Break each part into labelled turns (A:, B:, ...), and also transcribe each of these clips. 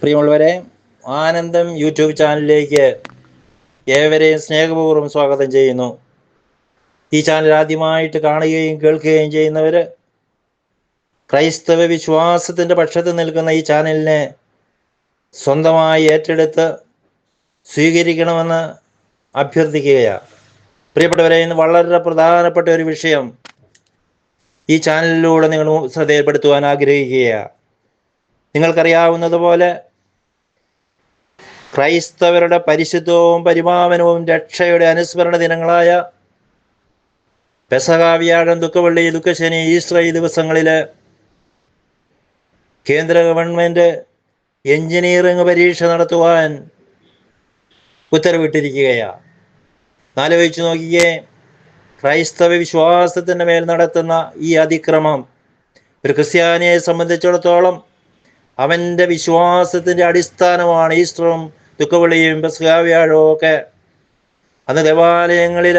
A: പ്രിയമുള്ളവരെ, ആനന്ദം യൂട്യൂബ് ചാനലിലേക്ക് ഏവരെയും സ്നേഹപൂർവ്വം സ്വാഗതം ചെയ്യുന്നു. ഈ ചാനൽ ആദ്യമായിട്ട് കാണുകയും കേൾക്കുകയും ചെയ്യുന്നവര് ക്രൈസ്തവ വിശ്വാസത്തിന്റെ പക്ഷത്ത് നിൽക്കുന്ന ഈ ചാനലിനെ സ്വന്തമായി ഏറ്റെടുത്ത് സ്വീകരിക്കണമെന്ന് അഭ്യർത്ഥിക്കുകയാണ്. പ്രിയപ്പെട്ടവരെ, ഇന്ന് വളരെ പ്രധാനപ്പെട്ട ഒരു വിഷയം ഈ ചാനലിലൂടെ നിങ്ങൾ ശ്രദ്ധയിൽപ്പെടുത്തുവാൻ ആഗ്രഹിക്കുകയാണ്. നിങ്ങൾക്കറിയാവുന്നതുപോലെ ക്രൈസ്തവരുടെ പരിശുദ്ധവും പരിപാവനവും രക്ഷയുടെ അനുസ്മരണ ദിനങ്ങളായ പെസഹ, വ്യാഴം, ദുഃഖവെള്ളി, ദുഃഖശനി, ഈസ്റ്റർ ഈ ദിവസങ്ങളിൽ കേന്ദ്ര ഗവൺമെന്റ് എഞ്ചിനീയറിംഗ് പരീക്ഷ നടത്തുവാൻ ഉത്തരവിട്ടിരിക്കുകയാണ്. ആലോചിച്ചു നോക്കിയേ, ക്രൈസ്തവ വിശ്വാസത്തിൻ്റെ മേൽ നടത്തുന്ന ഈ അതിക്രമം ഒരു ക്രിസ്ത്യാനിയെ സംബന്ധിച്ചിടത്തോളം അവൻ്റെ വിശ്വാസത്തിൻ്റെ അടിസ്ഥാനമാണ് ഈസ്റ്ററും ദുഃഖവെള്ളിയും പെസഹ വ്യാഴവും ഒക്കെ. അന്ന് ദേവാലയങ്ങളിൽ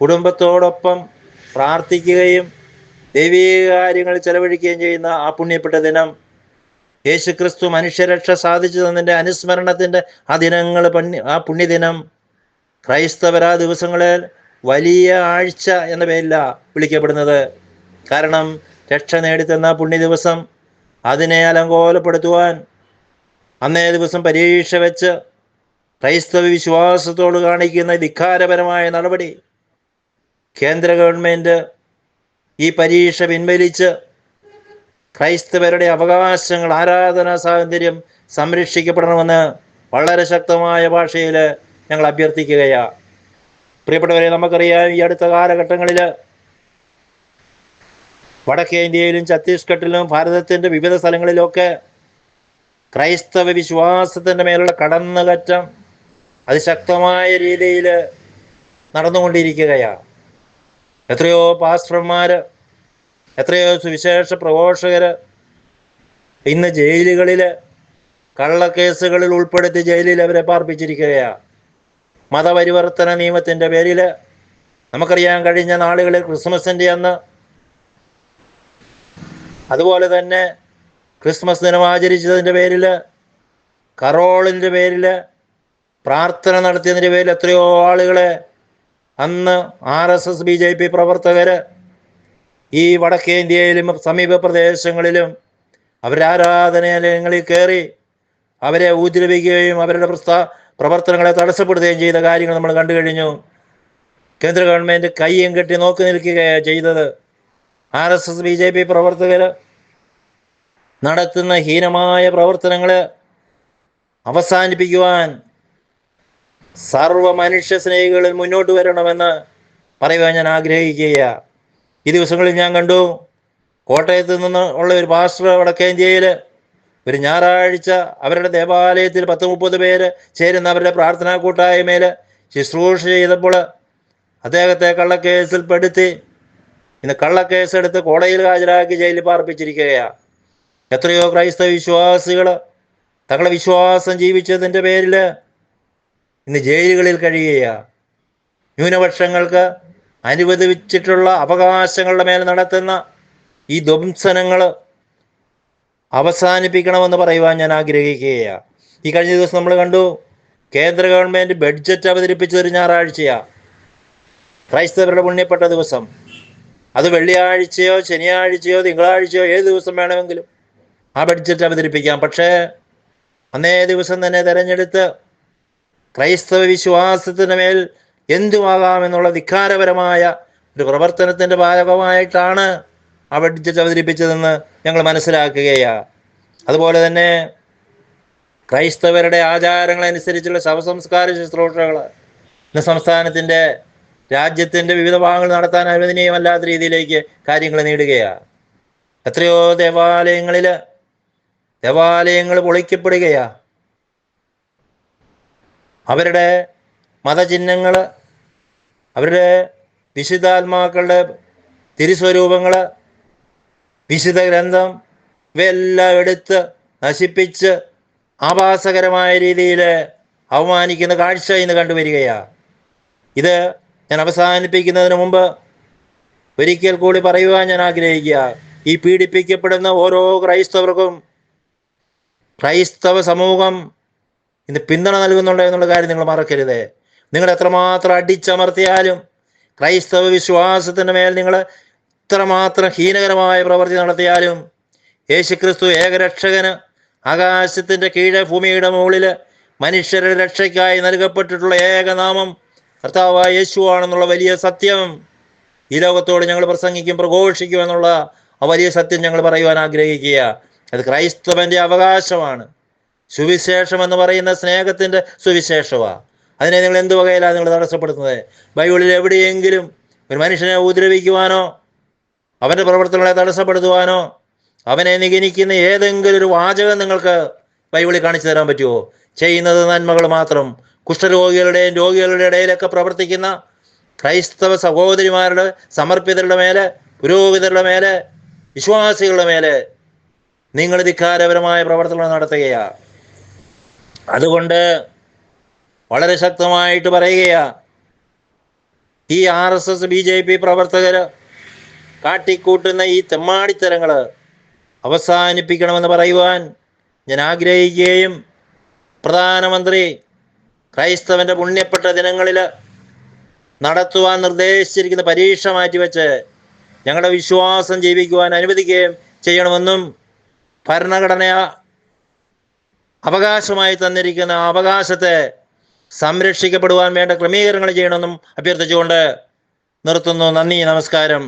A: കുടുംബത്തോടൊപ്പം പ്രാർത്ഥിക്കുകയും ദൈവീക കാര്യങ്ങൾ ചെലവഴിക്കുകയും ചെയ്യുന്ന ആ പുണ്യപ്പെട്ട ദിനം, യേശുക്രിസ്തു മനുഷ്യരക്ഷ സാധിച്ചു തന്നതിൻ്റെ അനുസ്മരണത്തിൻ്റെ ആ ദിനങ്ങൾ, ആ പുണ്യദിനം ക്രൈസ്തവർ ആ ദിവസങ്ങളിൽ വലിയ ആഴ്ച എന്ന പേരിലാണ് വിളിക്കപ്പെടുന്നത്. കാരണം രക്ഷ നേടിത്തന്ന പുണ്യ ദിവസം അതിനെ അലങ്കോലപ്പെടുത്തുവാൻ അന്നേ ദിവസം പരീക്ഷ വെച്ച് ക്രൈസ്തവ വിശ്വാസത്തോട് കാണിക്കുന്ന ധിക്കാരപരമായ നടപടി, കേന്ദ്ര ഗവൺമെന്റ് ഈ പരീക്ഷ പിൻവലിച്ച് ക്രൈസ്തവരുടെ അവകാശങ്ങൾ, ആരാധനാ സ്വാതന്ത്ര്യം സംരക്ഷിക്കപ്പെടണമെന്ന് വളരെ ശക്തമായ ഭാഷയിൽ ഞങ്ങൾ അഭ്യർത്ഥിക്കുകയാണ്. പ്രിയപ്പെട്ടവരെ, നമുക്കറിയാം, ഈ അടുത്ത കാലഘട്ടങ്ങളിൽ വടക്കേ ഇന്ത്യയിലും ഛത്തീസ്ഗഡിലും ഭാരതത്തിൻ്റെ വിവിധ സ്ഥലങ്ങളിലൊക്കെ ക്രൈസ്തവ വിശ്വാസത്തിൻ്റെ മേലുള്ള കടന്നുകയറ്റം അതിശക്തമായ രീതിയിൽ നടന്നുകൊണ്ടിരിക്കുകയാണ്. എത്രയോ പാസ്റ്റർമാർ, എത്രയോ സുവിശേഷ പ്രഘോഷകർ ഇന്ന് ജയിലുകളിൽ കള്ളക്കേസുകളിൽ ഉൾപ്പെടുത്തി ജയിലിൽ അവരെ പാർപ്പിച്ചിരിക്കുകയാണ്. മതപരിവർത്തന നിയമത്തിൻ്റെ പേരിൽ നമുക്കറിയാം, കഴിഞ്ഞ നാളുകളിൽ ക്രിസ്മസിൻ്റെ അന്ന്, അതുപോലെ തന്നെ ക്രിസ്മസ് ദിനം ആചരിച്ചതിൻ്റെ പേരിൽ, കരോളിൻ്റെ പേരിൽ, പ്രാർത്ഥന നടത്തിയതിൻ്റെ പേരിൽ എത്രയോ ആളുകളെ അന്ന് RSS BJP പ്രവർത്തകർ ഈ വടക്കേ ഇന്ത്യയിലും സമീപ പ്രദേശങ്ങളിലും അവരുടെ ആരാധനാലയങ്ങളിൽ കയറി അവരെ ഉപദ്രവിക്കുകയും അവരുടെ പ്രവർത്തനങ്ങളെ തടസ്സപ്പെടുത്തുകയും ചെയ്ത കാര്യങ്ങൾ നമ്മൾ കണ്ടു കഴിഞ്ഞു. കേന്ദ്ര ഗവൺമെൻറ് കയ്യും കെട്ടി നോക്കി നിൽക്കുകയാണ് ചെയ്തത്. RSS BJP പ്രവർത്തകർ നടത്തുന്ന ഹീനമായ പ്രവർത്തനങ്ങൾ അവസാനിപ്പിക്കുവാൻ സർവ മനുഷ്യ സ്നേഹികളിൽ മുന്നോട്ട് വരണമെന്ന് പറയുവാൻ ഞാൻ ആഗ്രഹിക്കുകയാണ്. ഈ ദിവസങ്ങളിൽ ഞാൻ കണ്ടു, കോട്ടയത്ത് നിന്ന് ഉള്ള ഒരു പാസ്റ്റർ വടക്കേ ഇന്ത്യയിൽ ഒരു ഞായറാഴ്ച അവരുടെ ദേവാലയത്തിൽ 10-30 പേര് ചേരുന്ന അവരുടെ പ്രാർത്ഥനാ കൂട്ടായ്മയിൽ ശുശ്രൂഷ ചെയ്തപ്പോൾ അദ്ദേഹത്തെ കള്ളക്കേസിൽ പെടുത്തി ഇന്ന് കള്ളക്കേസെടുത്ത് കോടതിയിൽ ഹാജരാക്കി ജയിലിൽ പാർപ്പിച്ചിരിക്കുകയാണ്. എത്രയോ ക്രൈസ്തവ വിശ്വാസികൾ തങ്ങളുടെ വിശ്വാസം ജീവിച്ചതിൻ്റെ പേരിൽ ഇന്ന് ജയിലുകളിൽ കഴിയുകയാണ്. ന്യൂനപക്ഷങ്ങൾക്ക് അനുവദിച്ചിട്ടുള്ള അവകാശങ്ങളുടെ മേൽ നടത്തുന്ന ഈ ധ്വംസനങ്ങൾ അവസാനിപ്പിക്കണമെന്ന് പറയുവാൻ ഞാൻ ആഗ്രഹിക്കുകയാണ്. ഈ കഴിഞ്ഞ ദിവസം നമ്മൾ കണ്ടു, കേന്ദ്ര ഗവൺമെൻറ് ബഡ്ജറ്റ് അവതരിപ്പിച്ചതൊരു ഞായറാഴ്ചയാണ്, ക്രൈസ്തവരുടെ പുണ്യപ്പെട്ട ദിവസം. അത് വെള്ളിയാഴ്ചയോ ശനിയാഴ്ചയോ തിങ്കളാഴ്ചയോ ഏത് ദിവസം വേണമെങ്കിലും ആ ബഡ്ജറ്റ് അവതരിപ്പിക്കാം. പക്ഷേ അന്നേ ദിവസം തന്നെ തിരഞ്ഞെടുത്ത് ക്രൈസ്തവ വിശ്വാസത്തിന് മേൽ എന്തുമാകാമെന്നുള്ള ധിക്കാരപരമായ ഒരു പ്രവർത്തനത്തിൻ്റെ ഭാഗമായിട്ടാണ് ആ ബഡ്ജറ്റ് അവതരിപ്പിച്ചതെന്ന് ഞങ്ങൾ മനസ്സിലാക്കുകയാണ്. അതുപോലെ തന്നെ ക്രൈസ്തവരുടെ ആചാരങ്ങളനുസരിച്ചുള്ള ശവസംസ്കാര ശുശ്രൂഷകൾ ഇന്ന് സംസ്ഥാനത്തിൻ്റെ, രാജ്യത്തിൻ്റെ വിവിധ ഭാഗങ്ങൾ നടത്താൻ അനുവദനീയമല്ലാത്ത രീതിയിലേക്ക് കാര്യങ്ങൾ നീടുകയാണ്. എത്രയോ ദേവാലയങ്ങൾ പൊളിക്കപ്പെടുകയാണ്. അവരുടെ മതചിഹ്നങ്ങൾ, അവരുടെ വിശുദ്ധാത്മാക്കളുടെ തിരുസ്വരൂപങ്ങൾ, വിശുദ്ധ ഗ്രന്ഥം, ഇവയെല്ലാം എടുത്ത് നശിപ്പിച്ച് ആഭാസകരമായ രീതിയിൽ അവമാനിക്കുന്ന കാഴ്ച ഇന്ന് കണ്ടുവരികയാണ്. ഇത് ഞാൻ അവസാനിപ്പിക്കുന്നതിന് മുമ്പ് ഒരിക്കൽ കൂടി പറയുവാൻ ഞാൻ ആഗ്രഹിക്കുക, ഈ പീഡിപ്പിക്കപ്പെടുന്ന ഓരോ ക്രൈസ്തവർക്കും ക്രൈസ്തവ സമൂഹം ഇന്ന് പിന്തുണ നൽകുന്നുണ്ട് എന്നുള്ള കാര്യം നിങ്ങൾ മറക്കരുത്. നിങ്ങൾ എത്രമാത്രം അടിച്ചമർത്തിയാലും ക്രൈസ്തവ വിശ്വാസത്തിൻ്റെ മേൽ നിങ്ങൾ ഇത്രമാത്രം ഹീനകരമായ പ്രവൃത്തി നടത്തിയാലും യേശുക്രിസ്തു ഏകരക്ഷകന് ആകാശത്തിൻ്റെ കീഴെ ഭൂമിയുടെ മുകളിൽ മനുഷ്യരുടെ രക്ഷയ്ക്കായി നൽകപ്പെട്ടിട്ടുള്ള ഏകനാമം കർത്താവായ യേശുവാണെന്നുള്ള വലിയ സത്യം ഈ ലോകത്തോട് ഞങ്ങൾ പ്രസംഗിക്കും, പ്രഘോഷിക്കും എന്നുള്ള ആ വലിയ സത്യം ഞങ്ങൾ പറയുവാൻ ആഗ്രഹിക്കുക. അത് ക്രൈസ്തവൻ്റെ അവകാശമാണ്. സുവിശേഷം എന്ന് പറയുന്ന സ്നേഹത്തിൻ്റെ സുവിശേഷമാണ്. അതിനെ നിങ്ങൾ എന്ത് വകയിലാണ് നിങ്ങൾ തടസ്സപ്പെടുത്തുന്നത്? ബൈബിളിൽ എവിടെയെങ്കിലും ഒരു മനുഷ്യനെ ഉപദ്രവിക്കുവാനോ അവൻ്റെ പ്രവർത്തനങ്ങളെ തടസ്സപ്പെടുത്തുവാനോ അവനെ നിഗനിക്കുന്ന ഏതെങ്കിലും ഒരു വാചകം നിങ്ങൾക്ക് ബൈബിളിൽ കാണിച്ചു തരാൻ പറ്റുമോ? ചെയ്യുന്നത് നന്മകൾ മാത്രം. കുഷ്ഠരോഗികളുടെയും രോഗികളുടെ ഇടയിലൊക്കെ പ്രവർത്തിക്കുന്ന ക്രൈസ്തവ സഹോദരിമാരുടെ സമർപ്പിതരുടെ മേലെ, പുരോഹിതരുടെ മേലെ, വിശ്വാസികളുടെ മേലെ നിങ്ങൾ ധിക്കാരപരമായ പ്രവർത്തനങ്ങൾ നടത്തുകയാണ്. അതുകൊണ്ട് വളരെ ശക്തമായിട്ട് പറയുകയാ, ഈ RSS BJP പ്രവർത്തകർ കാട്ടിക്കൂട്ടുന്ന ഈ തെമ്മാടിത്തരങ്ങൾ അവസാനിപ്പിക്കണമെന്ന് പറയുവാൻ ഞാൻ ആഗ്രഹിക്കുകയും പ്രധാനമന്ത്രി ക്രൈസ്തവൻ്റെ പുണ്യപ്പെട്ട ദിനങ്ങളിൽ നടത്തുവാൻ നിർദ്ദേശിച്ചിരിക്കുന്ന പരീക്ഷ മാറ്റിവെച്ച് ഞങ്ങളുടെ വിശ്വാസം ജീവിക്കുവാൻ അനുവദിക്കുകയും ചെയ്യണമെന്നും ഭരണഘടന അവകാശമായി തന്നിരിക്കുന്ന അവകാശത്തെ സംരക്ഷിക്കപ്പെടുവാൻ വേണ്ട ക്രമീകരണങ്ങൾ ചെയ്യണമെന്നും അഭ്യർത്ഥിച്ചുകൊണ്ട് നിർത്തുന്നു. നന്ദി, നമസ്കാരം.